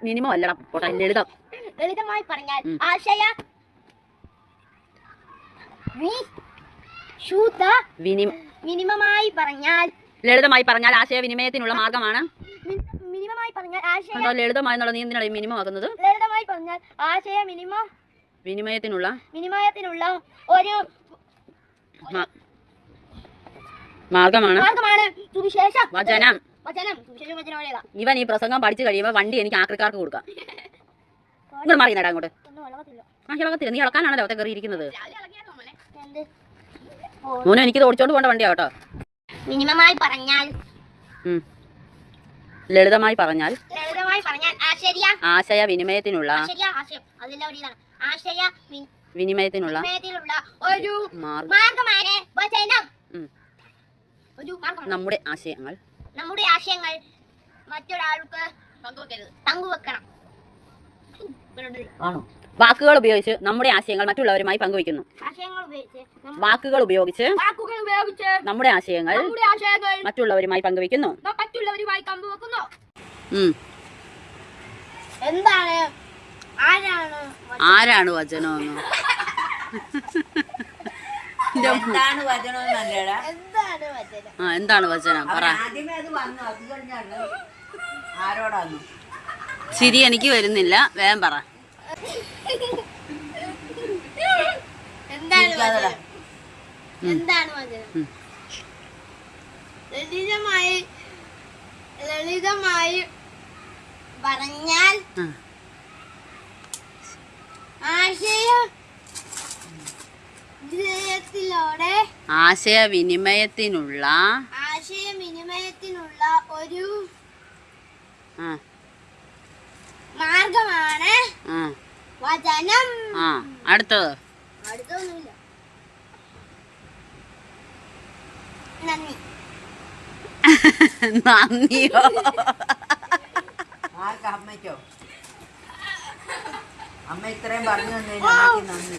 Minimum അല്ലടാ ലളിതം. ലളിതമായി പറഞ്ഞാൽ ആശയ മിനിമമായി പറഞ്ഞാൽ ലളിതമായി പറഞ്ഞാൽ ആശയവിനിമയത്തിനുള്ള മാർഗമാണ്. മിനിമമായി പറഞ്ഞാൽ ലളിതമായി എന്നുള്ള നീ എന്തിനാണ് മിനിമം ആക്കുന്നത്? ലളിതമായി പറഞ്ഞാൽ ആശയ വിനിമയത്തിനുള്ള ഒരു മാർഗമാണ് വചനം. ഇവൻ ഈ പ്രസംഗം പഠിച്ചു കഴിയുമ്പോൾ വണ്ടി എനിക്ക് ആക്രിക്കാർക്ക് കൊടുക്കാം. നിങ്ങൾ മാറിയടാ അങ്ങോട്ട്. ഇളകത്തില്ല, നീ ഇളക്കാനാണല്ലോ അവത്തെ കയറിയിരിക്കുന്നത്. മോനെ എനിക്ക് ഓടിച്ചോണ്ട് പോകേണ്ട വണ്ടിയാ കേട്ടോ. മിനിമമായി പറഞ്ഞാൽ ലളിതമായി പറഞ്ഞാൽ ആശയവിനിമയത്തിനുള്ള ഒരു മാർഗമാണ് വചനം. നമ്മുടെ ആശയങ്ങൾ മറ്റൊരാൾക്ക് പങ്കുവെക്കണം. വാക്കുകൾ ഉപയോഗിച്ച് നമ്മുടെ ആശയങ്ങൾ മറ്റുള്ളവരുമായി പങ്കുവെക്കുന്നു. വാക്കുകൾ ഉപയോഗിച്ച് നമ്മുടെ ആശയങ്ങൾ മറ്റുള്ളവരുമായി പങ്കുവെക്കുന്നു. ആരാണ് വചനം? എന്താണ് വചനം? പറ. ശരി, എനിക്ക് വരുന്നില്ല, വേഗം പറ. ലളിതമായി പറഞ്ഞാൽ ആശയവിനിമയത്തിനുള്ള ഒരു മാർഗമാണ് വചനം. അടുത്തൊന്നുമില്ല. നന്ദിയോ? അമ്മയ്ക്കോ? അമ്മ ഇത്രയും പറഞ്ഞു തന്നെ.